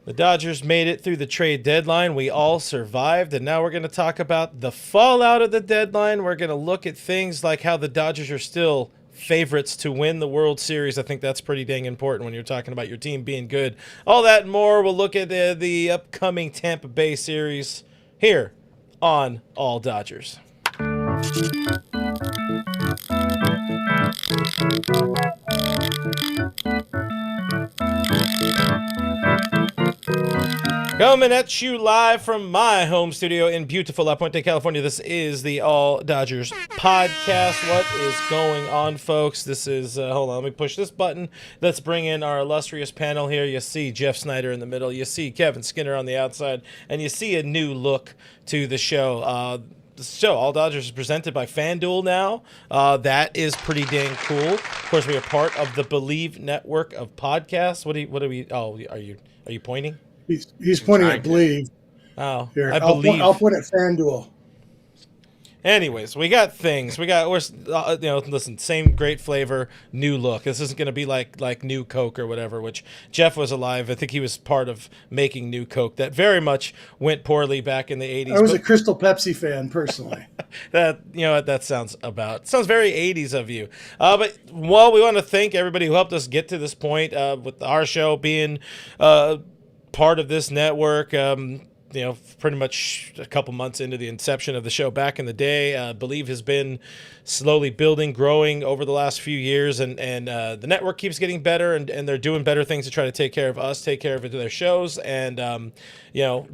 The Dodgers made it through the trade deadline. We all survived, and now we're going to talk about the fallout of the deadline. We're going to look at things like how the Dodgers are still favorites to win the World Series. I think that's pretty dang important when you're talking about your team being good. All that and more. We'll look at the upcoming Tampa Bay series here on All Dodgers. Coming at you live from my home studio in beautiful La Puente, California. This is the All Dodgers podcast. What is going on, folks? This is, hold on, let me push this button. Let's bring in our illustrious panel here. You see Jeff Snyder in the middle. You see Kevin Skinner on the outside. And you see a new look to the show. The show, All Dodgers, is presented by FanDuel now. That is pretty dang cool. Of course, we are part of the Bleav Network of podcasts. What are we, oh, are you pointing? He's pointing at Bleav. Oh, here. I Bleav. I'll point at FanDuel. Anyways, we got things. Listen, same great flavor, new look. This isn't going to be like New Coke or whatever, which Jeff was alive. I think he was part of making New Coke. That very much went poorly back in the 80s. I was a Crystal Pepsi fan, personally. That sounds very 80s of you. But we want to thank everybody who helped us get to this point with our show being part of this network. Pretty much a couple months into the inception of the show back in the day. Bleav has been slowly building, growing over the last few years, and the network keeps getting better, and they're doing better things to try to take care of us, take care of it to their shows, and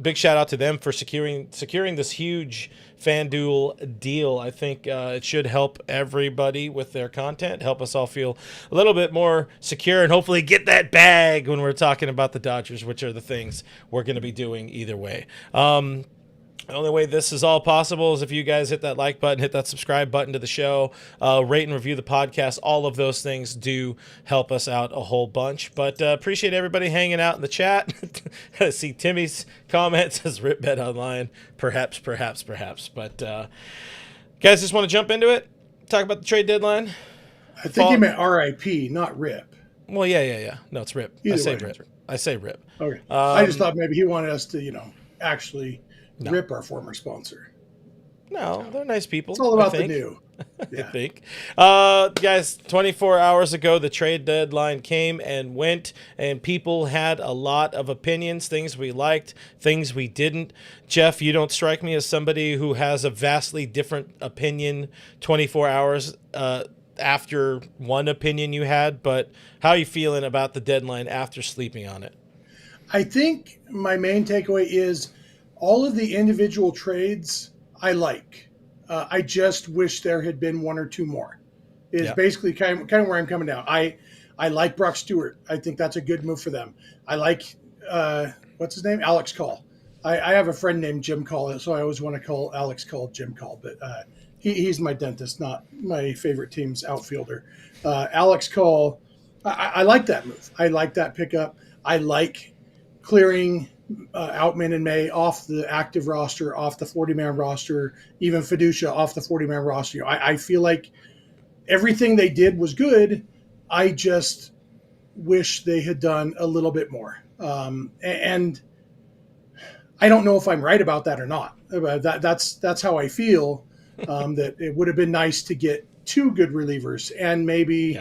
big shout out to them for securing this huge FanDuel deal. I think it should help everybody with their content, help us all feel a little bit more secure, and hopefully get that bag when we're talking about the Dodgers, which are the things we're going to be doing either way. The only way this is all possible is if you guys hit that like button, hit that subscribe button to the show, rate and review the podcast. All of those things do help us out a whole bunch. But appreciate everybody hanging out in the chat. I see Timmy's comment says "Rip Bet Online." Perhaps. But guys, just want to jump into it. Talk about the trade deadline. I think you meant RIP, not RIP. Well, yeah. No, it's RIP. Either I say RIP. Okay. I just thought maybe he wanted us to, actually. No. Rip our former sponsor. No, they're nice people. It's all about the new. Yeah. I think. Guys, 24 hours ago, the trade deadline came and went, and people had a lot of opinions, things we liked, things we didn't. Jeff, you don't strike me as somebody who has a vastly different opinion 24 hours after one opinion you had, but how are you feeling about the deadline after sleeping on it? I think my main takeaway is all of the individual trades I like. I just wish there had been one or two more. Is basically kind of where I'm coming down. I like Brock Stewart. I think that's a good move for them. I like what's his name? Alex Call. I have a friend named Jim Call, so I always want to call Alex Call Jim Call, but he's my dentist, not my favorite team's outfielder. Alex Call. I like that move. I like that pickup. I like clearing Outman and May off the active roster, off the 40-man roster, even Fiducia off the 40-man roster. I feel like everything they did was good. I just wish they had done a little bit more. And I don't know if I'm right about that or not. That's how I feel, that it would have been nice to get two good relievers and maybe,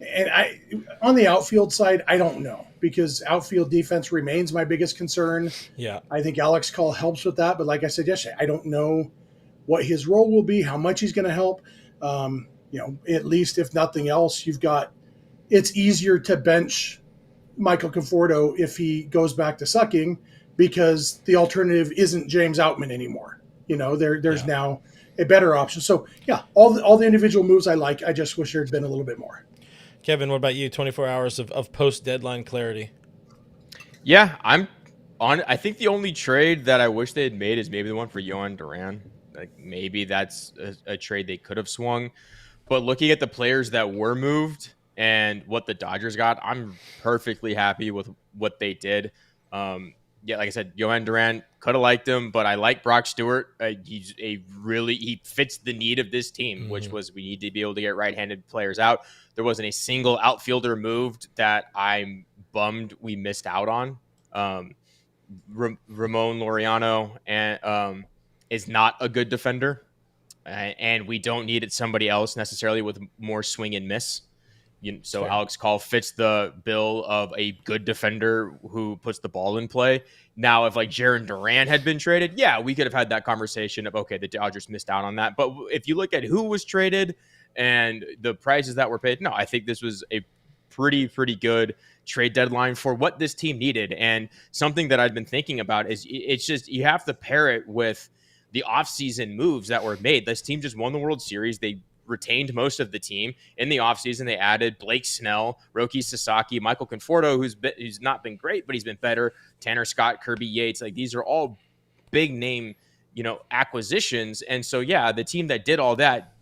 and on the outfield side, I don't know, because outfield defense remains my biggest concern. Yeah. I think Alex Call helps with that. But like I said yesterday, I don't know what his role will be, how much he's going to help. At least if nothing else, it's easier to bench Michael Conforto if he goes back to sucking, because the alternative isn't James Outman anymore. There's now a better option. So all the individual moves I like. I just wish there had been a little bit more. Kevin, what about you? 24 hours of post-deadline clarity. Yeah, I think the only trade that I wish they had made is maybe the one for Yohan Duran. Like, maybe that's a trade they could have swung. But looking at the players that were moved and what the Dodgers got, I'm perfectly happy with what they did. Like I said, Yohan Duran, could have liked him, but I like Brock Stewart. He fits the need of this team, which was we need to be able to get right-handed players out. There wasn't a single outfielder moved that I'm bummed we missed out on. Um, Ramon Laureano is not a good defender, and we don't need it somebody else necessarily with more swing and miss. So Alex Call fits the bill of a good defender who puts the ball in play. Now, if like Jaron Duran had been traded, yeah, we could have had that conversation of, okay, the Dodgers missed out on that. But if you look at who was traded and the prices that were paid, no, I think this was a pretty good trade deadline for what this team needed. And something that I've been thinking about is it's just, you have to pair it with the offseason moves that were made. This team just won the World Series. They retained most of the team in the offseason. They added Blake Snell, Roki Sasaki, Michael Conforto, who's not been great, but he's been better. Tanner Scott, Kirby Yates. Like, these are all big name, acquisitions. And so, yeah, the team that did all that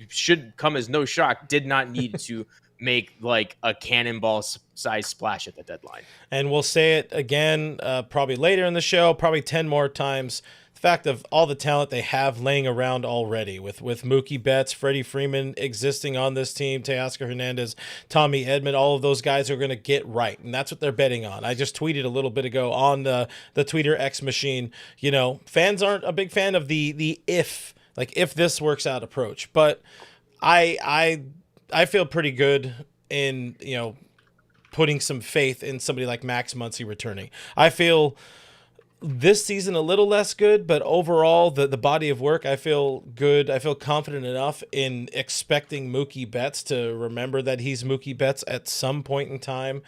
should come as no shock, did not need to make like a cannonball size splash at the deadline. And we'll say it again, probably later in the show, probably 10 more times. Fact of all the talent they have laying around already with Mookie Betts, Freddie Freeman existing on this team, Teoscar Hernandez, Tommy Edman, all of those guys are going to get right. And that's what they're betting on. I just tweeted a little bit ago on the Tweeter X machine, fans aren't a big fan of the if this works out approach, but I feel pretty good in, putting some faith in somebody like Max Muncy returning. I feel this season a little less good, but overall the body of work, I feel good. I feel confident enough in expecting Mookie Betts to remember that he's Mookie Betts at some point in time.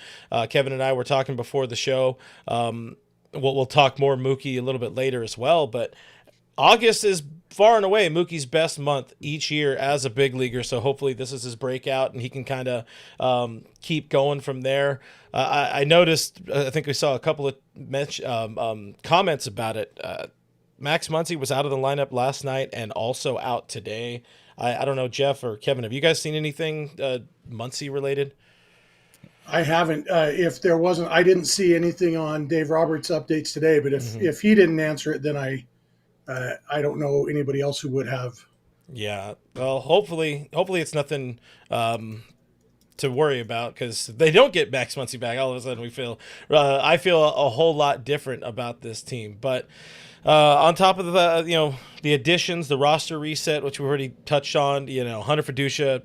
Kevin and I were talking before the show. We'll talk more Mookie a little bit later as well, but August is far and away Mookie's best month each year as a big leaguer, so hopefully this is his breakout and he can kind of keep going from there. I noticed, I think we saw a couple of comments about it. Max Muncy was out of the lineup last night and also out today. I don't know, Jeff or Kevin, have you guys seen anything Muncy related? I haven't. If there wasn't, I didn't see anything on Dave Roberts' updates today, but if he didn't answer it, then I don't know anybody else who would have. Yeah. Well, hopefully it's nothing to worry about, because if they don't get Max Muncy back, all of a sudden I feel a whole lot different about this team. But on top of the additions, the roster reset, which we already touched on, Hunter Fiducia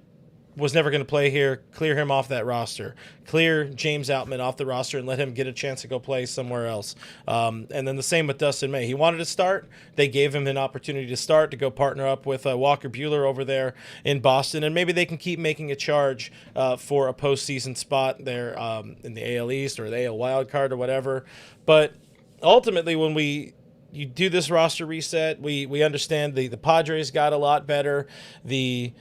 was never going to play here. Clear him off that roster. Clear James Outman off the roster and let him get a chance to go play somewhere else. And then the same with Dustin May. He wanted to start. They gave him an opportunity to start, to go partner up with Walker Buehler over there in Boston, and maybe they can keep making a charge for a postseason spot there in the AL East or the AL wild card or whatever. But ultimately, when you do this roster reset, we understand the Padres got a lot better. The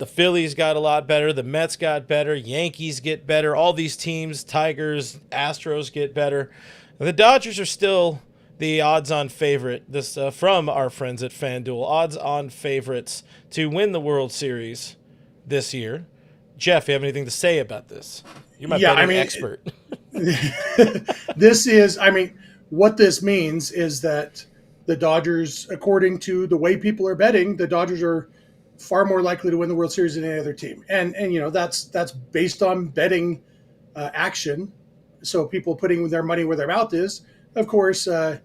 Phillies got a lot better. The Mets got better. Yankees get better. All these teams, Tigers, Astros get better. The Dodgers are still the odds-on favorite. This from our friends at FanDuel, odds-on favorites to win the World Series this year. Jeff, you have anything to say about this? You're my betting expert. What this means is that the Dodgers, according to the way people are betting, the Dodgers are far more likely to win the World Series than any other team. And that's based on betting action. So people putting their money where their mouth is. Of course, that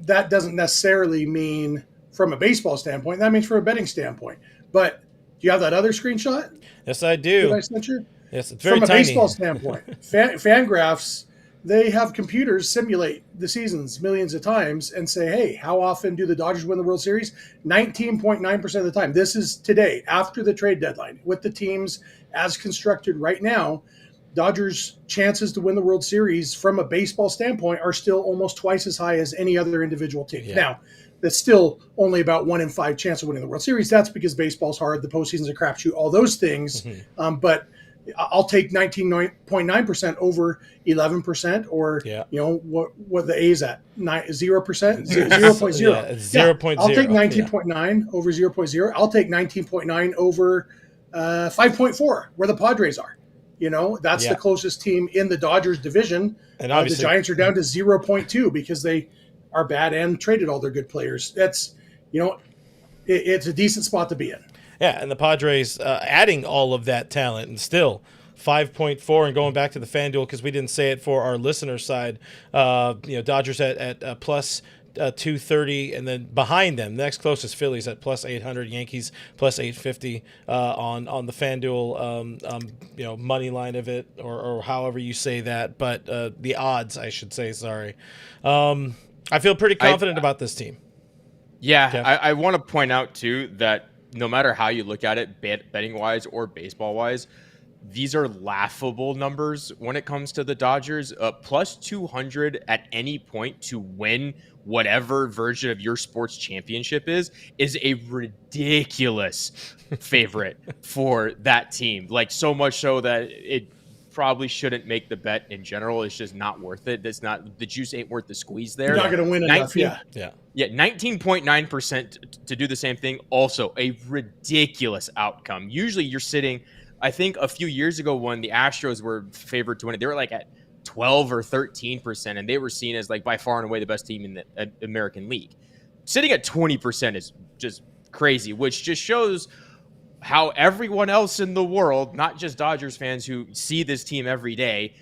doesn't necessarily mean from a baseball standpoint. That means from a betting standpoint. But do you have that other screenshot? Yes, I do. Did I send you? Yes, it's very tiny. From a baseball standpoint, Fangraphs, they have computers simulate the seasons millions of times and say, hey, how often do the Dodgers win the World Series? 19.9% of the time. This is today, after the trade deadline. With the teams as constructed right now, Dodgers' chances to win the World Series from a baseball standpoint are still almost twice as high as any other individual team. Yeah. Now, that's still only about 1 in 5 chance of winning the World Series. That's because baseball's hard, the postseason's a crapshoot, all those things. Mm-hmm. But I'll take 19.9% over 11%, or what the A's at 0%, 0.0. Yeah, 0.0. I'll take 19.9 over 0.0. I'll take 19.9 over 5.4, where the Padres are. That's the closest team in the Dodgers division. And the Giants are down to 0.2 because they are bad and traded all their good players. That's it's a decent spot to be in. Yeah, and the Padres adding all of that talent and still 5.4, and going back to the FanDuel because we didn't say it for our listener side. Dodgers at plus 230, and then behind them, the next closest Phillies at plus 800, Yankees plus 850 on the FanDuel money line of it, or however you say that, but the odds, I should say. Sorry, I feel pretty confident about this team. Yeah, okay. I want to point out too that no matter how you look at it, betting wise or baseball wise, these are laughable numbers when it comes to the Dodgers. Plus 200 at any point to win whatever version of your sports championship is a ridiculous favorite for that team. Like, so much so that it probably shouldn't make the bet in general. It's just not worth it. That's not, the juice ain't worth the squeeze there. You're not going to win enough. Yeah. 19.9% to do the same thing. Also a ridiculous outcome. Usually you're sitting, I think a few years ago when the Astros were favored to win it, they were like at 12 or 13%, and they were seen as like by far and away the best team in the American League. Sitting at 20% is just crazy, which just shows how everyone else in the world, not just Dodgers fans who see this team every day,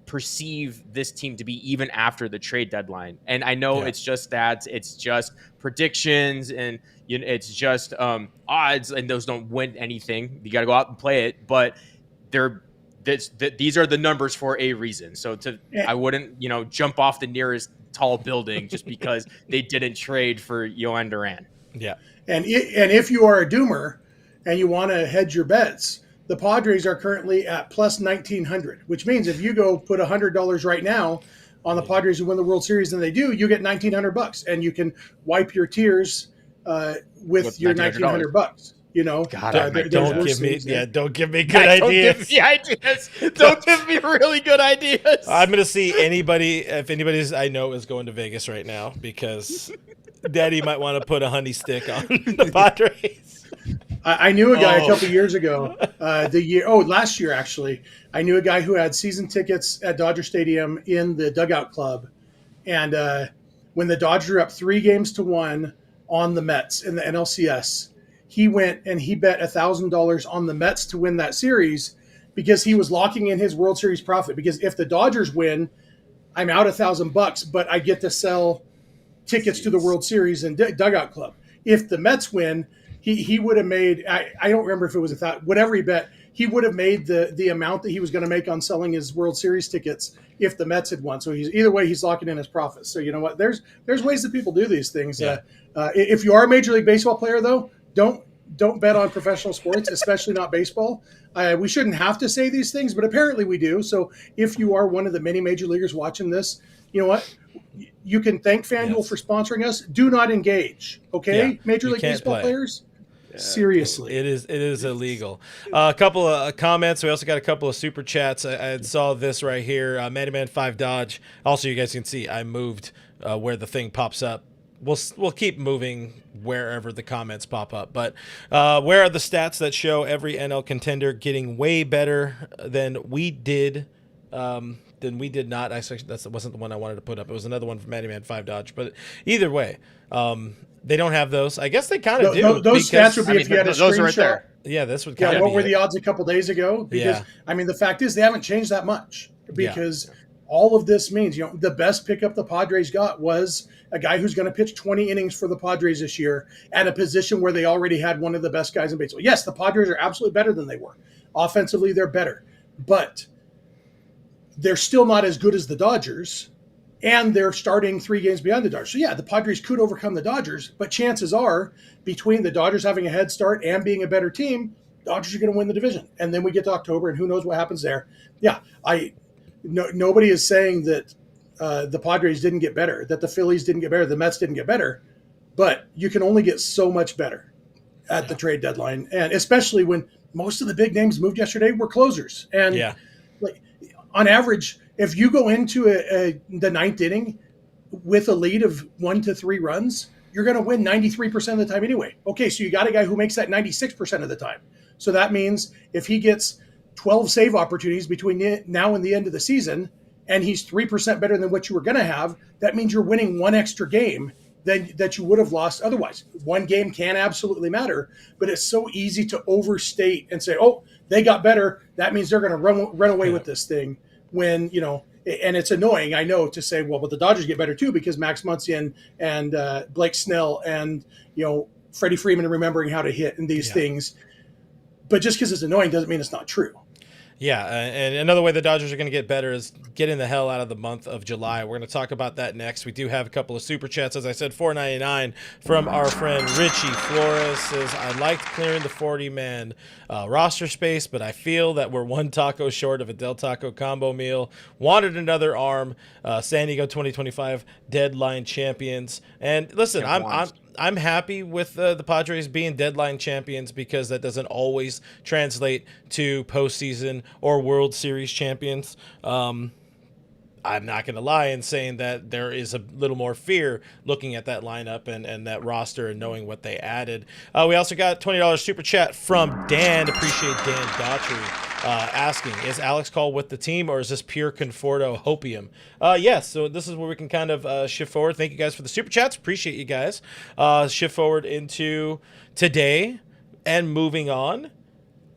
perceive this team to be even after the trade deadline. And I know it's just stats, it's just predictions, and it's just odds, and those don't win anything. You got to go out and play it, but these are the numbers for a reason. So I wouldn't jump off the nearest tall building just because they didn't trade for Yohan Duran. Yeah, and if you are a doomer and you want to hedge your bets, the Padres are currently at plus 1,900, which means if you go put $100 right now on the Padres to win the World Series, and they do, you get $1,900, and you can wipe your tears with your $1,900. Don't give me good ideas. Don't give me really good ideas. I'm gonna see if anybody's I know is going to Vegas right now, because Daddy might want to put a honey stick on the Padres. I knew a guy a couple years ago, last year actually. I knew a guy who had season tickets at Dodger Stadium in the dugout club, and when the Dodgers were up 3-1 on the Mets in the NLCS, he went and he bet $1,000 on the Mets to win that series because he was locking in his World Series profit. Because if the Dodgers win, I'm out $1,000, but I get to sell tickets to the World Series in dugout club. If the Mets win, he would have made, I don't remember if it was whatever he bet, he would have made the amount that he was going to make on selling his World Series tickets if the Mets had won. So either way, he's locking in his profits. So you know what? There's ways that people do these things. Yeah. If you are a Major League Baseball player, though, don't bet on professional sports, especially not baseball. We shouldn't have to say these things, but apparently we do. So if you are one of the many major leaguers watching this, you know what? You can thank FanDuel for sponsoring us. Do not engage, okay? Yeah, Major League Baseball players. Seriously, it is illegal. A couple of comments. We also got a couple of super chats. I saw this right here. Madman 5 Dodge. Also, you guys can see I moved where the thing pops up. We'll keep moving wherever the comments pop up. But where are the stats that show every NL contender getting way better than we did? Then we did not. That wasn't the one I wanted to put up. It was another one from Madman 5 Dodge. But either way, they don't have those. I guess they kind of do. Those stats would be if you had a screenshot. Right there. Yeah, this would. What were the odds a couple days ago? Because the fact is they haven't changed that much. Because all of this means the best pickup the Padres got was a guy who's going to pitch 20 innings for the Padres this year at a position where they already had one of the best guys in baseball. Yes, the Padres are absolutely better than they were. Offensively, they're better, but they're still not as good as the Dodgers. And they're starting 3 games behind the Dodgers. So, the Padres could overcome the Dodgers, but chances are between the Dodgers having a head start and being a better team, Dodgers are going to win the division. And then we get to October, and who knows what happens there. Nobody is saying that the Padres didn't get better, that the Phillies didn't get better, the Mets didn't get better, but you can only get so much better at the trade deadline. And especially when most of the big names moved yesterday were closers. And on average, if you go into the 9th inning with a lead of 1 to 3 runs, you're going to win 93% of the time anyway. Okay, so you got a guy who makes that 96% of the time. So that means if he gets 12 save opportunities between now and the end of the season, and he's 3% better than what you were going to have, that means you're winning 1 extra game that you would have lost otherwise. 1 game can absolutely matter, but it's so easy to overstate and say, they got better. That means they're going to run away with this thing when, and it's annoying, I know, to say, well, but the Dodgers get better too because Max Muncy and Blake Snell and, Freddie Freeman remembering how to hit and these things. But just because it's annoying doesn't mean it's not true. Yeah, and another way the Dodgers are going to get better is getting the hell out of the month of July. We're going to talk about that next. We do have a couple of super chats. As I said, $4.99 from our friend Richie Flores says, I liked clearing the 40-man roster space, but I feel that we're one taco short of a Del Taco combo meal. Wanted another arm. San Diego 2025 deadline champions. And listen, I'm happy with the Padres being deadline champions because that doesn't always translate to postseason or World Series champions. I'm not going to lie in saying that there is a little more fear looking at that lineup and that roster and knowing what they added. We also got $20 super chat from Dan. Appreciate Dan Daughtry asking, is Alex Call with the team or is this pure Conforto hopium? Yes, so this is where we can kind of shift forward. Thank you guys for the super chats. Appreciate you guys. Shift forward into today and moving on.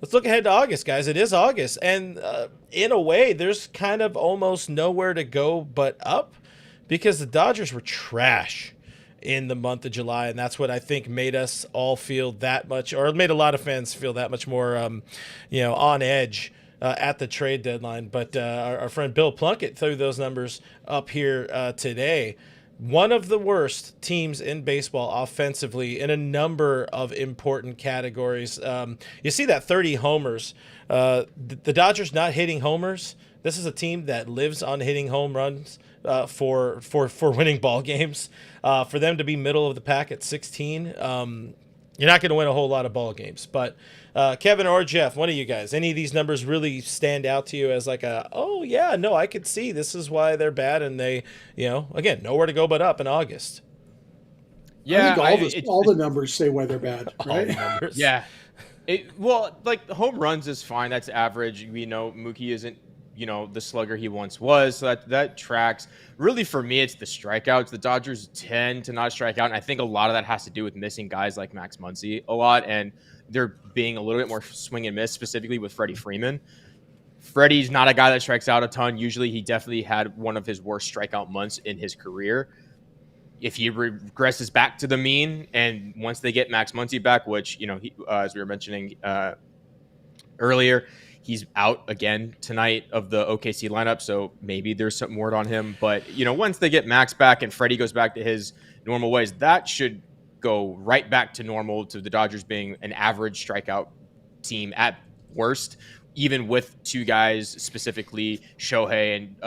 Let's look ahead to August, guys. It is August, and in a way, there's kind of almost nowhere to go but up because the Dodgers were trash in the month of July, and that's what I think made us all feel that much, or made a lot of fans feel that much more, on edge at the trade deadline. But our friend Bill Plunkett threw those numbers up here today. One of the worst teams in baseball offensively in a number of important categories. You see that 30 homers. The Dodgers not hitting homers. This is a team that lives on hitting home runs for winning ball games. For them to be middle of the pack at 16, you're not going to win a whole lot of ball games. But Kevin or Jeff, one of you guys, any of these numbers really stand out to you as like I could see this is why they're bad, and they, again, nowhere to go but up in August. Yeah, I think all the numbers say why they're bad, right? Yeah. Like home runs is fine. That's average. We know Mookie isn't, the slugger he once was. So that tracks. Really, for me, it's the strikeouts. The Dodgers tend to not strike out. And I think a lot of that has to do with missing guys like Max Muncy a lot. And they're being a little bit more swing and miss, specifically with Freddie Freeman. Freddie's not a guy that strikes out a ton. Usually he definitely had one of his worst strikeout months in his career. If he regresses back to the mean, and once they get Max Muncy back, which, as we were mentioning earlier, he's out again tonight of the OKC lineup, so maybe there's some word on him. But, once they get Max back and Freddie goes back to his normal ways, that should go right back to normal, to the Dodgers being an average strikeout team at worst, even with two guys, specifically Shohei and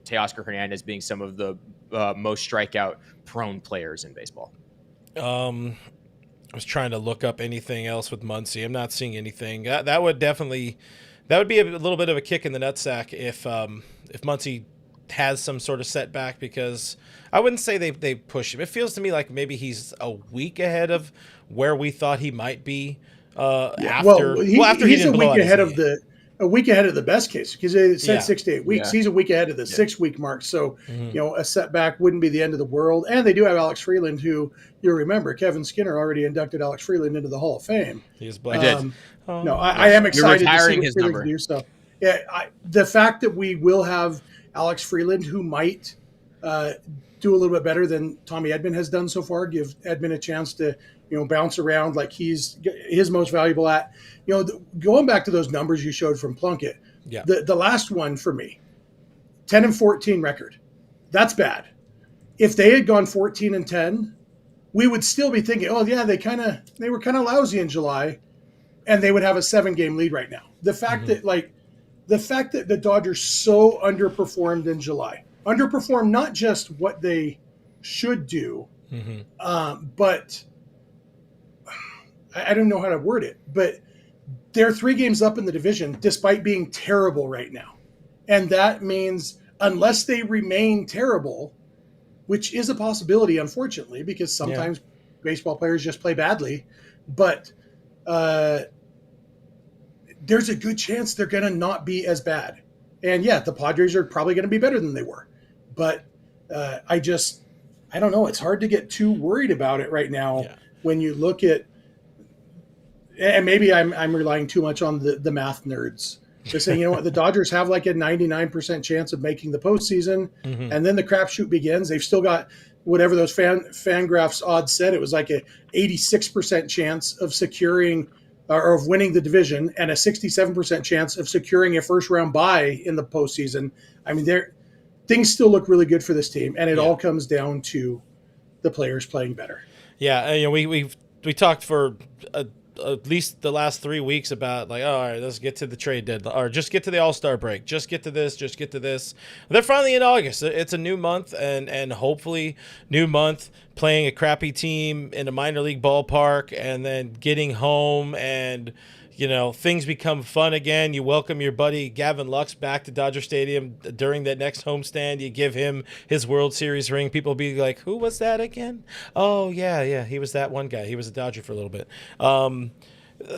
Teoscar Hernandez, being some of the most strikeout-prone players in baseball. I was trying to look up anything else with Muncy. I'm not seeing anything. That would be a little bit of a kick in the nutsack if Muncy has some sort of setback, because I wouldn't say they push him. It feels to me like maybe he's a week ahead of where we thought he might be. After he's a week ahead of the best case, because it said 6 to 8 weeks. Yeah. He's a week ahead of the 6-week mark. So, a setback wouldn't be the end of the world. And they do have Alex Freeland, who you'll remember, Kevin Skinner already inducted Alex Freeland into the Hall of Fame. He's black. I did. I am excited to see what his Freeland number. can do. So, the fact that we will have Alex Freeland, who might do a little bit better than Tommy Edman has done so far, give Edman a chance to bounce around like he's his most valuable at. Going back to those numbers you showed from Plunkett, the last one for me, 10-14 record. That's bad. If they had gone 14-10, we would still be thinking, they were kind of lousy in July, and they would have a 7-game lead right now. The fact that the Dodgers so underperformed in July, underperformed not just what they should do, but I don't know how to word it, but they're 3 games up in the division despite being terrible right now. And that means unless they remain terrible, which is a possibility, unfortunately, because sometimes baseball players just play badly, but there's a good chance they're going to not be as bad. And the Padres are probably going to be better than they were. But I don't know. It's hard to get too worried about it right now when you look at and maybe I'm relying too much on the math nerds. They're saying, you know what, the Dodgers have like a 99% chance of making the postseason, and then the crapshoot begins. They've still got whatever those FanGraphs odds said. It was like a 86% chance of securing or of winning the division, and a 67% chance of securing a first round bye in the postseason. I mean, things still look really good for this team, and it all comes down to the players playing better. Yeah, you know, we talked for at least the last 3 weeks about like, oh, all right, let's get to the trade deadline, or just get to the All-Star break, just get to this. They're finally in August. It's a new month, and hopefully new month, playing a crappy team in a minor league ballpark, and then getting home, and you know, things become fun again. You welcome your buddy Gavin Lux back to Dodger Stadium during that next homestand. You give him his World Series ring. People will be like, who was that again? Oh, yeah, he was that one guy. He was a Dodger for a little bit.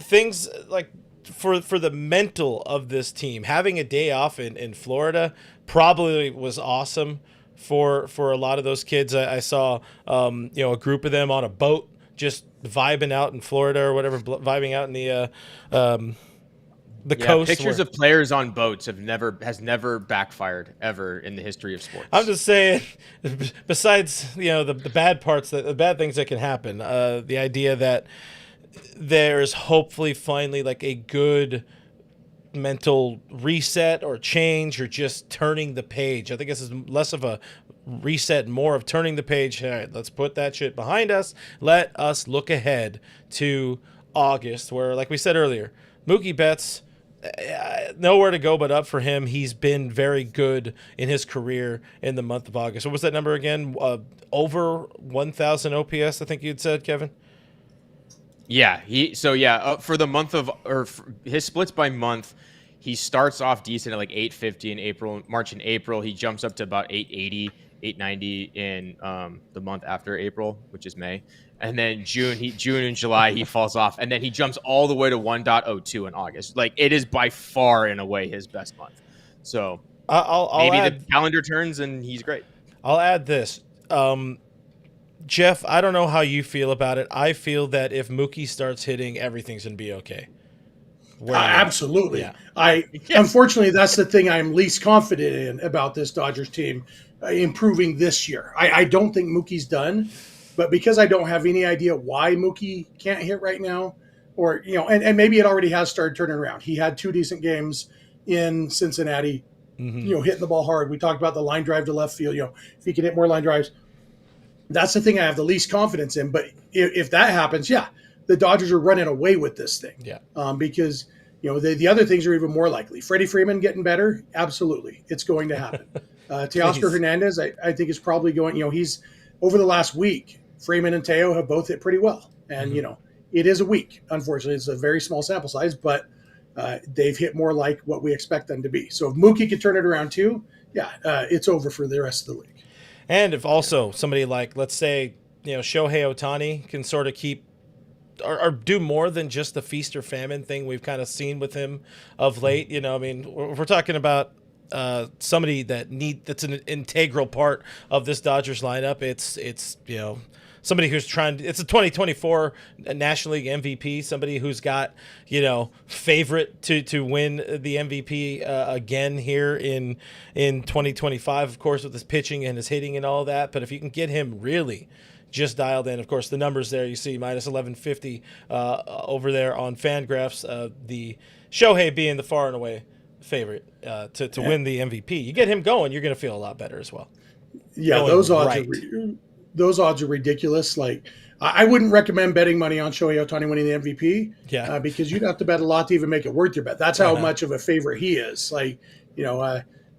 Things like for the mental of this team, having a day off in Florida probably was awesome for a lot of those kids. I saw you know, a group of them on a boat just vibing out in Florida or whatever, vibing out in the coast. Pictures of players on boats has never backfired ever in the history of sports. I'm just saying, besides, you know, the bad parts, the bad things that can happen, the idea that there's hopefully finally like a good mental reset or change, or just turning the page. I think this is less of a reset, more of turning the page. All right, let's put that shit behind us. Let us look ahead to August, where, like we said earlier, Mookie Betts, nowhere to go but up for him. He's been very good in his career in the month of August. What was that number again? Over 1,000 OPS, I think you'd said, Kevin. Yeah, for the month of, or his splits by month, he starts off decent at like 850 in March and April. He jumps up to about 880, 890 in the month after April, which is May. And then June and July, he falls off. And then he jumps all the way to 1.02 in August. Like, it is by far and away his best month. So I'll add, the calendar turns and he's great. I'll add this. Jeff, I don't know how you feel about it. I feel that if Mookie starts hitting, everything's going to be okay. Absolutely. Yeah. Unfortunately, that's the thing I'm least confident in about this Dodgers team improving this year. I don't think Mookie's done, but because I don't have any idea why Mookie can't hit right now, or, you know, and maybe it already has started turning around. He had 2 decent games in Cincinnati, you know, hitting the ball hard. We talked about the line drive to left field. You know, if he can hit more line drives, that's the thing I have the least confidence in. But if that happens, the Dodgers are running away with this thing. Yeah. Because, you know, the other things are even more likely. Freddie Freeman getting better, absolutely, it's going to happen. Teoscar Hernandez, I think, is probably going. You know, he's over the last week. Freeman and Teo have both hit pretty well, and you know, it is a week. Unfortunately, it's a very small sample size, but they've hit more like what we expect them to be. So if Mookie can turn it around too, it's over for the rest of the league. And if also somebody like, let's say, you know, Shohei Ohtani can sort of keep or do more than just the feast or famine thing we've kind of seen with him of late. You know, I mean, we're talking about somebody that's an integral part of this Dodgers lineup. It's you know, somebody who's it's a 2024 National League MVP, somebody who's got, you know, favorite to win the MVP again here in 2025, of course, with his pitching and his hitting and all that. But if you can get him really just dialed in, of course, the numbers there you see, minus 1150 over there on FanGraphs, the Shohei being the far and away favorite to win the MVP. You get him going, you're going to feel a lot better as well. Yeah, going those odds right. Those odds are ridiculous. Like, I wouldn't recommend betting money on Shohei Ohtani winning the MVP. Because you'd have to bet a lot to even make it worth your bet. That's how much of a favorite he is. Like, you know,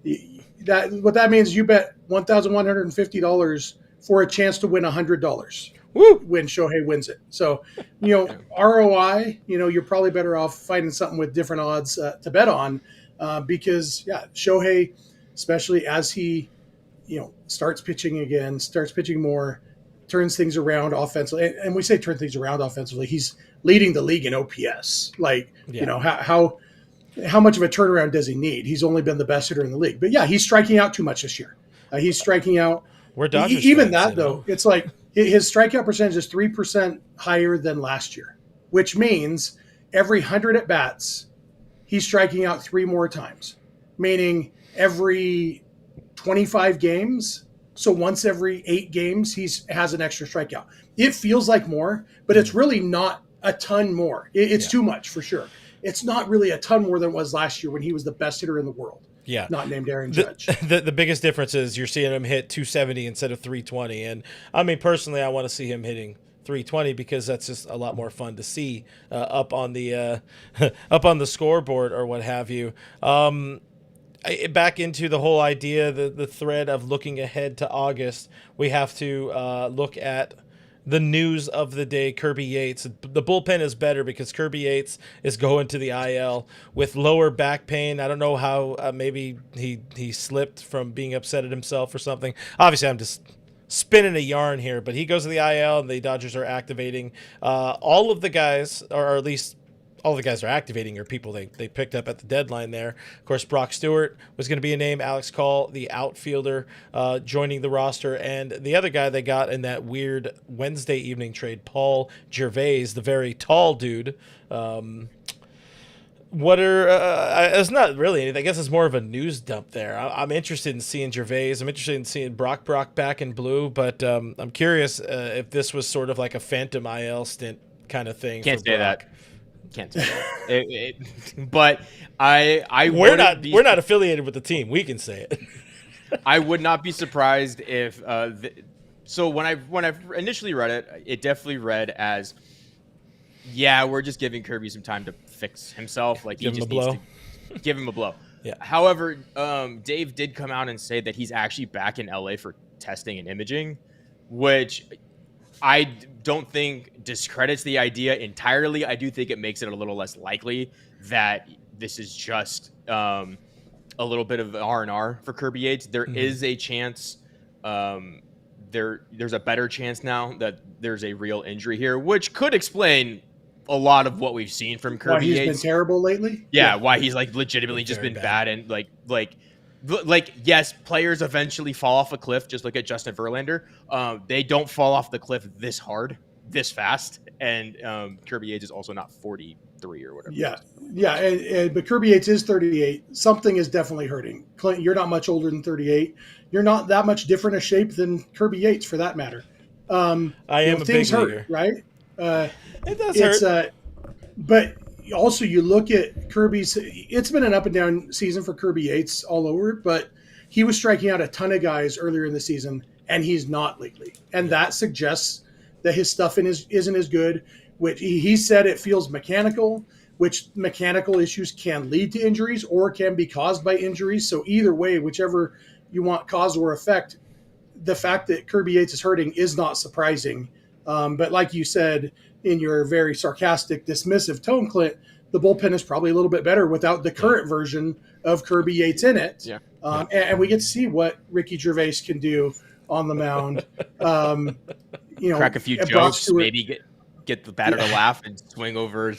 what that means is you bet $1,150 for a chance to win $100 when Shohei wins it. So, you know, ROI, you know, you're probably better off finding something with different odds to bet on because, Shohei, especially as he, you know, starts pitching again, starts pitching more, turns things around offensively. And we say turn things around offensively. He's leading the league in OPS. Like, you know, how much of a turnaround does he need? He's only been the best hitter in the league. But, he's striking out too much this year. He's striking out. We're Dodgers even fans, that, though, it's like his strikeout percentage is 3% higher than last year, which means every 100 at bats, he's striking out 3 more times, meaning every 25 games. So once every 8 games, he has an extra strikeout. It feels like more, but it's really not a ton more. It's too much for sure. It's not really a ton more than it was last year when he was the best hitter in the world. Yeah. Not named Aaron Judge. The biggest difference is you're seeing him hit 270 instead of 320. And I mean, personally, I want to see him hitting 320 because that's just a lot more fun to see up on the up on the scoreboard or what have you. Back into the whole idea, the thread of looking ahead to August, we have to look at the news of the day, Kirby Yates. The bullpen is better because Kirby Yates is going to the IL with lower back pain. I don't know how, maybe he slipped from being upset at himself or something. Obviously, I'm just spinning a yarn here, but he goes to the IL and the Dodgers are activating all of the guys, or at least all the guys are activating are people they picked up at the deadline there. Of course, Brock Stewart was going to be a name. Alex Call, the outfielder, joining the roster. And the other guy they got in that weird Wednesday evening trade, Paul Gervais, the very tall dude. What are it's not really anything. I guess it's more of a news dump there. I'm interested in seeing Gervais. I'm interested in seeing Brock back in blue. But I'm curious if this was sort of like a phantom IL stint kind of thing. Can't say that. Can't say that. But we're not affiliated with the team. We can say it. I would not be surprised if so when I initially read it, it definitely read as, yeah, we're just giving Kirby some time to fix himself. Like he just needs to give him a blow. Yeah. However, Dave did come out and say that he's actually back in LA for testing and imaging, which I don't think discredits the idea entirely. I do think it makes it a little less likely that this is just a little bit of R&R for Kirby Yates. There is a chance, there's a better chance now that there's a real injury here, which could explain a lot of what we've seen from Kirby Yates. Why he's been terrible lately? Yeah, why he's like legitimately just been bad and like yes, players eventually fall off a cliff. Just look at Justin Verlander. They don't fall off the cliff this hard, this fast. And Kirby Yates is also not 43 or whatever. Yeah. But Kirby Yates is 38. Something is definitely hurting. Clint, you're not much older than 38. You're not that much different a shape than Kirby Yates, for that matter. I am a big leaguer, right? It does hurt. But also, you look at Kirby's, it's been an up and down season for Kirby Yates all over, but he was striking out a ton of guys earlier in the season, and he's not lately. And that suggests that his stuff isn't as good, which he said it feels mechanical, which mechanical issues can lead to injuries or can be caused by injuries. So either way, whichever you want cause or effect, the fact that Kirby Yates is hurting is not surprising. But like you said, in your very sarcastic, dismissive tone, Clint, the bullpen is probably a little bit better without the current version of Kirby Yates in it. Yeah. And we get to see what Ricky Gervais can do on the mound. Crack a few jokes, maybe get the batter to laugh and swing over.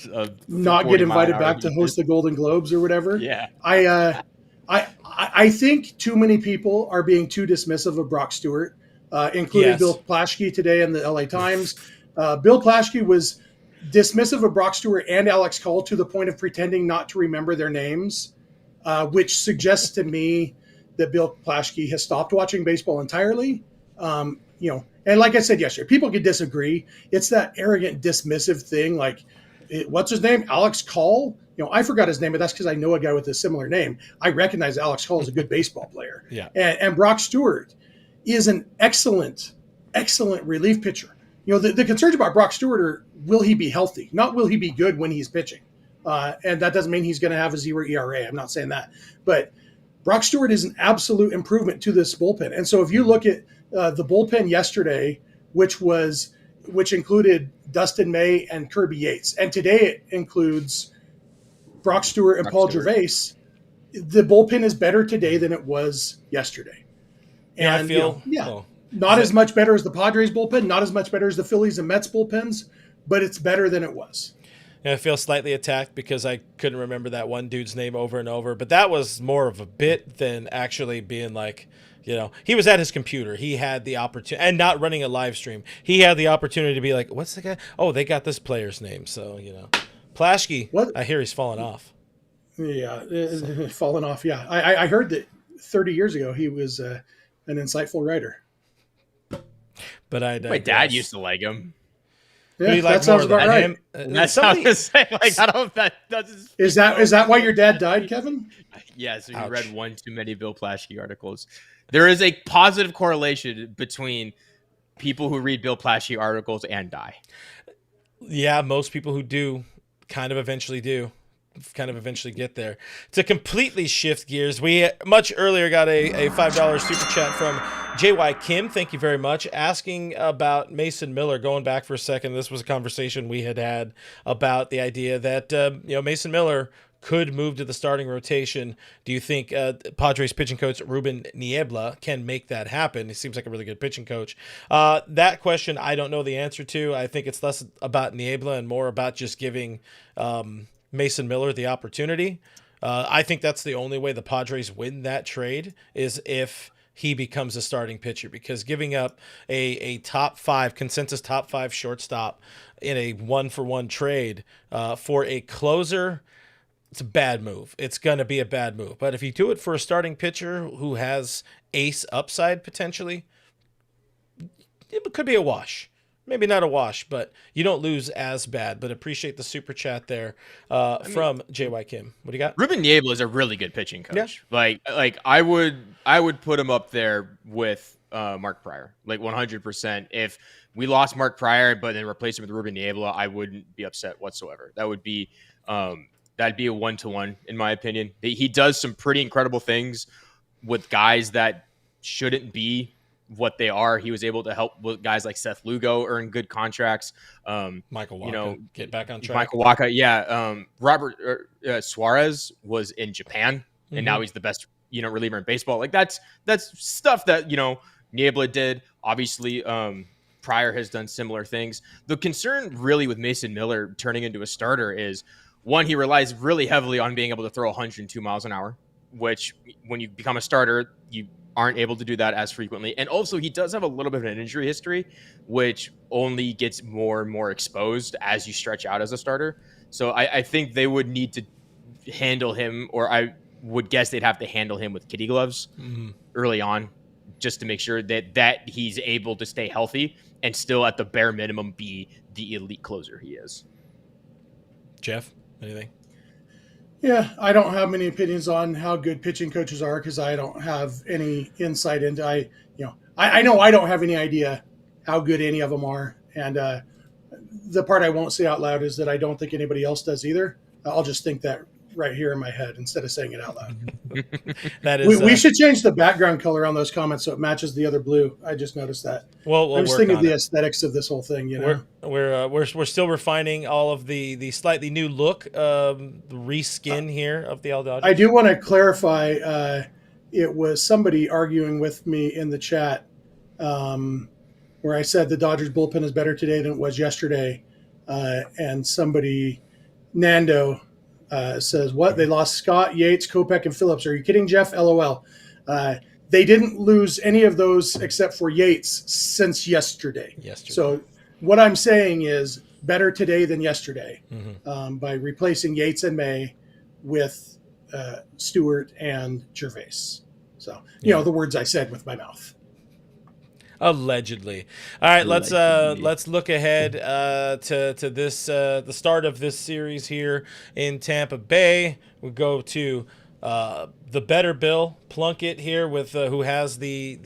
Not get invited back to host the Golden Globes or whatever. Yeah. I think too many people are being too dismissive of Brock Stewart, including Bill Plaschke today in the LA Times. Bill Plaschke was dismissive of Brock Stewart and Alex Call to the point of pretending not to remember their names, which suggests to me that Bill Plaschke has stopped watching baseball entirely. And like I said yesterday, people could disagree. It's that arrogant, dismissive thing. Like, what's his name? Alex Call? I forgot his name, but that's because I know a guy with a similar name. I recognize Alex Call as a good baseball player. Yeah. And Brock Stewart is an excellent relief pitcher. The concerns about Brock Stewart are, will he be healthy? Not will he be good when he's pitching. And that doesn't mean he's going to have a 0 ERA. I'm not saying that. But Brock Stewart is an absolute improvement to this bullpen. And so if you look at the bullpen yesterday, which included Dustin May and Kirby Yates, and today it includes Brock Stewart and Paul Gervais, the bullpen is better today than it was yesterday. And I feel not as much better as the Padres bullpen, not as much better as the Phillies and Mets bullpens, but it's better than it was. And I feel slightly attacked because I couldn't remember that one dude's name over and over, but that was more of a bit than actually being like, he was at his computer. He had the opportunity, and not running a live stream. He had the opportunity to be like, what's the guy? Oh, they got this player's name. So, Plaschke, What? I hear he's fallen off. Yeah, fallen off. Yeah, I heard that 30 years ago he was an insightful writer. But I My dad digress. used to like him. Who do Yeah, you like that sounds more, about than right. him? That's what I was gonna say. Like, I don't. That doesn't. Is that why your dad died, Kevin? Yeah, so he Ouch. read one too many Bill Plaschke articles. There is a positive correlation between people who read Bill Plaschke articles and die. Yeah, most people who do kind of eventually get there. To completely shift gears, we much earlier got a $5 super chat from JY Kim. Thank you very much. Asking about Mason Miller. Going back for a second, this was a conversation we had about the idea that Mason Miller could move to the starting rotation. Do you think Padres pitching coach Ruben Niebla can make that happen? He seems like a really good pitching coach. That question I don't know the answer to. I think it's less about Niebla and more about just giving Mason Miller the opportunity. I think that's the only way the Padres win that trade is if he becomes a starting pitcher, because giving up a top 5 consensus top 5 shortstop in a 1-for-1 trade for a closer, it's a bad move. It's going to be a bad move. But if you do it for a starting pitcher who has ace upside potentially, it could be a wash. Maybe not a wash, but you don't lose as bad. But appreciate the super chat there from JY Kim. What do you got? Ruben Niebla is a really good pitching coach. Yeah. Like I would put him up there with Mark Pryor, like 100%. If we lost Mark Pryor but then replaced him with Ruben Niebla, I wouldn't be upset whatsoever. That would be that'd be a 1-to-1 in my opinion. He does some pretty incredible things with guys that shouldn't be what they are. He was able to help with guys like Seth Lugo earn good contracts. Michael Wacha, get back on track. Michael Wacha, yeah. Robert Suarez was in Japan, and now he's the best reliever in baseball. Like that's stuff that Niebla did. Obviously, Pryor has done similar things. The concern really with Mason Miller turning into a starter is, one, he relies really heavily on being able to throw 102 miles an hour, which when you become a starter, you aren't able to do that as frequently. And also he does have a little bit of an injury history, which only gets more and more exposed as you stretch out as a starter. So I think they would need to handle him, or I would guess they'd have to handle him with kitty gloves early on, just to make sure that he's able to stay healthy and still at the bare minimum be the elite closer he is. Jeff, anything? Yeah, I don't have many opinions on how good pitching coaches are because I don't have any insight into. I know I don't have any idea how good any of them are, and the part I won't say out loud is that I don't think anybody else does either. I'll just think that right here in my head instead of saying it out loud. That is. We should change the background color on those comments so it matches the other blue. I just noticed that. Well, I'm just thinking of the aesthetics of this whole thing. We're still refining all of the slightly new look, reskin here of the L Dodgers. I do want to clarify. It was somebody arguing with me in the chat where I said the Dodgers bullpen is better today than it was yesterday, and somebody, Nando. Says, what? They lost Scott, Yates, Kopech, and Phillips. Are you kidding, Jeff? LOL. They didn't lose any of those except for Yates since yesterday. So what I'm saying is better today than yesterday by replacing Yates and May with Stewart and Gervais. So, the words I said with my mouth. Allegedly. All right, let's look ahead to this the start of this series here in Tampa Bay. We go to the better Bill Plunkett here with who has the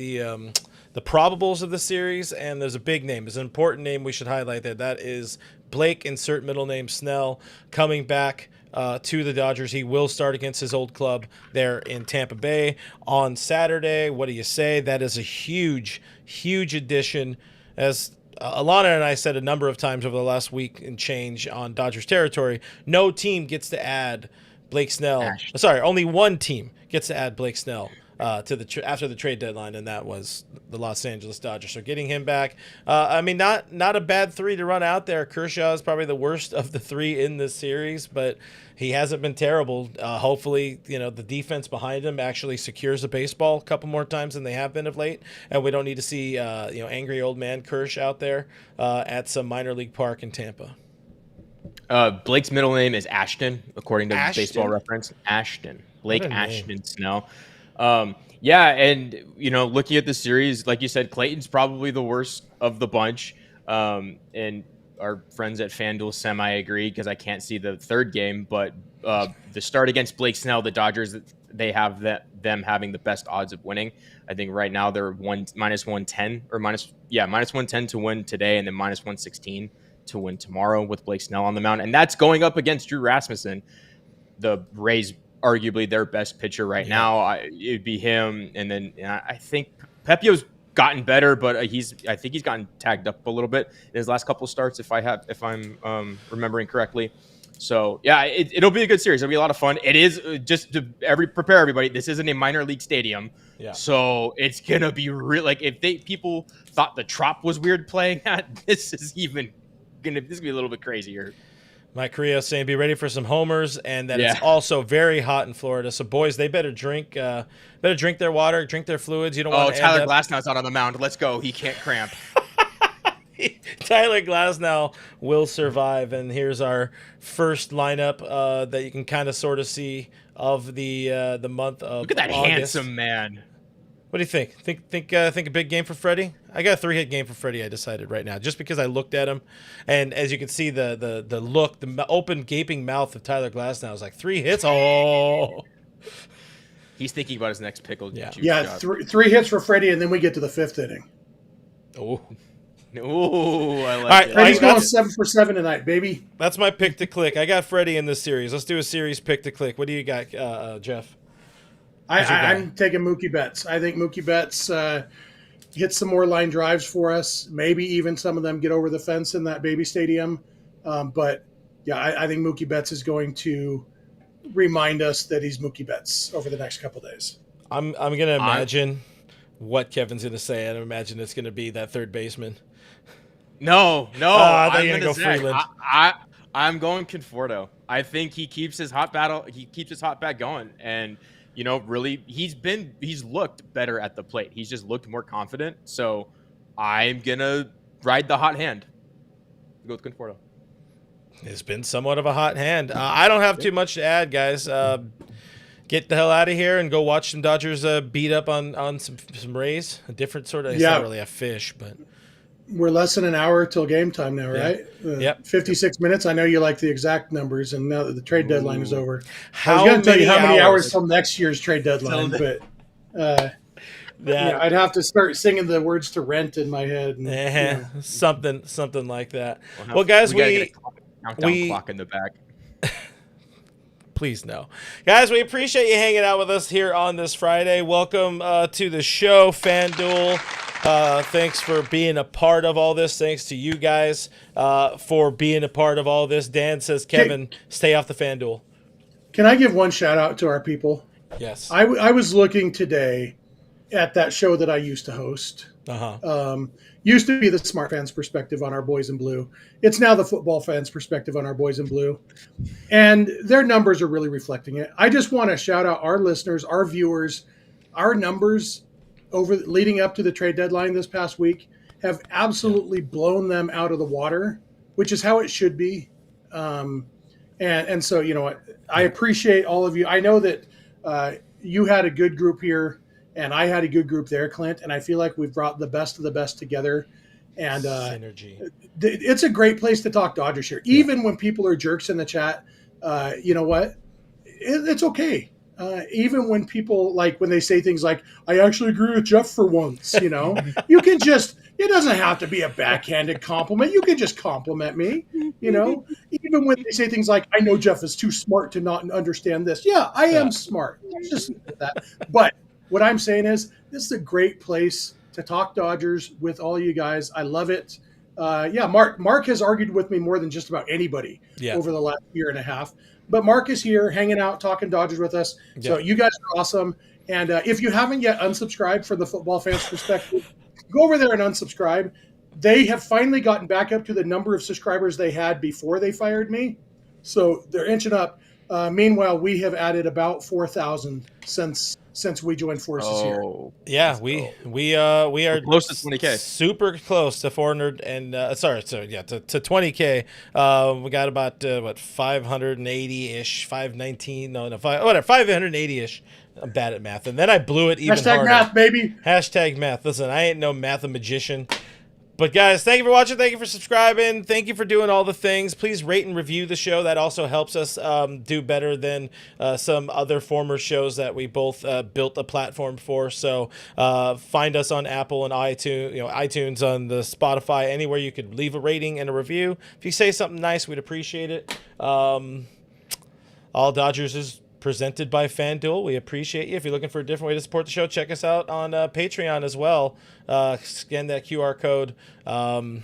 probables of the series, and there's a big name. There's an important name we should highlight there. That is Blake, insert middle name Snell, coming back to the Dodgers. He will start against his old club there in Tampa Bay on Saturday. What do you say? That is a huge addition. As Alana and I said a number of times over the last week and change on Dodgers territory, no team gets to add Blake Snell. Sorry, only one team gets to add Blake Snell to the after the trade deadline, and that was the Los Angeles Dodgers. So getting him back, not a bad 3 to run out there. Kershaw is probably the worst of the 3 in this series, but he hasn't been terrible. Hopefully, the defense behind him actually secures a baseball a couple more times than they have been of late, and we don't need to see angry old man Kersh out there at some minor league park in Tampa. Blake's middle name is Ashton, according to Ashton? Baseball Reference. Ashton. Blake What a name. Ashton Snell. Yeah, and looking at the series, like you said, Clayton's probably the worst of the bunch. And our friends at FanDuel semi agree because I can't see the third game, but the start against Blake Snell, the Dodgers, they have them having the best odds of winning. I think right now they're minus 110 or minus 110 to win today, and then minus 116 to win tomorrow with Blake Snell on the mound, and that's going up against Drew Rasmussen, the Rays arguably their best pitcher right now. It'd be him, and then I think Pepio's gotten better, but I think he's gotten tagged up a little bit in his last couple of starts, if I'm remembering correctly. So yeah, it'll be a good series. It'll be a lot of fun. It is just to prepare everybody. This isn't a minor league stadium, so it's gonna be real. Like if people thought the Trop was weird playing at, this is gonna be a little bit crazier. Mike Carrillo saying be ready for some homers, and that it's also very hot in Florida. So boys, they better drink their water, drink their fluids. You don't want to Tyler Glasnow's out on the mound. Let's go. He can't cramp. Tyler Glasnow will survive, and here's our first lineup that you can kind of sort of see of the month of Look at that August. handsome man. What do you think? Think a big game for Freddie? I got a 3-hit game for Freddie. I decided right now, just because I looked at him, and as you can see, the look, the open gaping mouth of Tyler Glasnow is like 3 hits. Oh, he's thinking about his next pickle. Yeah, 3 hits for Freddie, and then we get to the 5th inning. Oh, I like right, it. Freddie's going 7 for 7 tonight, baby. That's my pick to click. I got Freddie in this series. Let's do a series pick to click. What do you got, Jeff? I'm taking Mookie Betts. I think Mookie Betts hits some more line drives for us. Maybe even some of them get over the fence in that baby stadium. But yeah, I think Mookie Betts is going to remind us that he's Mookie Betts over the next couple days. I'm going to imagine what Kevin's going to say. I imagine it's going to be that third baseman. No. I'm I'm going to go Freeland. I'm going Conforto. I think he keeps his hot bat going, and really, he's looked better at the plate. He's just looked more confident. So I'm gonna ride the hot hand. Go with Conforto. It's been somewhat of a hot hand. I don't have too much to add, guys. Get the hell out of here and go watch some Dodgers beat up on some Rays. A different sort of. It's not really a fish, but. We're less than an hour till game time now, right? Yep. 56 minutes. I know you like the exact numbers, and now that the trade deadline is over. I was going to tell you how many hours till next year's trade deadline, but I'd have to start singing the words to Rent in my head. And, something like that. Well, guys, we get a countdown clock in the back. Please no. Guys, we appreciate you hanging out with us here on this Friday. Welcome to the show, FanDuel. Thanks for being a part of all this. Thanks to you guys for being a part of all this. Dan says, Kevin, stay off the FanDuel. Can I give one shout out to our people? Yes. I was looking today at that show that I used to host. Used to be the Smart Fans Perspective on Our Boys in Blue. It's now the Football Fans Perspective on Our Boys in Blue. And their numbers are really reflecting it. I just want to shout out our listeners, our viewers. Our numbers leading up to the trade deadline this past week have absolutely blown them out of the water, which is how it should be. And so, I appreciate all of you. I know that you had a good group here, and I had a good group there, Clint, and I feel like we've brought the best of the best together. And synergy. It's a great place to talk Dodgers here. Even when people are jerks in the chat, you know what? It's okay. Even when people, like, when they say things like, I actually agree with Jeff for once, you can just, it doesn't have to be a backhanded compliment. You can just compliment me, even when they say things like, I know Jeff is too smart to not understand this. Yeah, I am smart. Just that. But what I'm saying is, this is a great place to talk Dodgers with all you guys. I love it. Mark has argued with me more than just about anybody over the last year and a half. But Mark is here hanging out, talking Dodgers with us. So you guys are awesome. And if you haven't yet unsubscribed from the Football Fans Perspective, go over there and unsubscribe. They have finally gotten back up to the number of subscribers they had before they fired me. So they're inching up. Meanwhile, we have added about 4,000 since since we joined forces here. Yeah, we are We're close to 20K. Super close to 400 and to 20K. We got about 580-ish, 519, whatever, 580-ish. I'm bad at math, and then I blew it even Hashtag harder. math, baby. Hashtag math. Listen, I ain't no mathematician. But guys, thank you for watching. Thank you for subscribing. Thank you for doing all the things. Please rate and review the show. That also helps us do better than some other former shows that we both built a platform for. So find us on Apple and iTunes, on the Spotify, anywhere you could leave a rating and a review. If you say something nice, we'd appreciate it. All Dodgers is presented by FanDuel. We appreciate you. If you're looking for a different way to support the show, check us out on Patreon as well. Scan that QR code. $5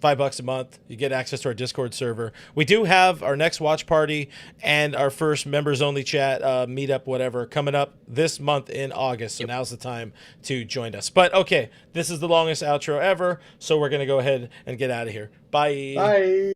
a month. You get access to our Discord server. We do have our next watch party and our first members only chat meetup, whatever, coming up this month in August. So now's the time to join us. But okay, this is the longest outro ever, so we're gonna go ahead and get out of here. Bye. Bye.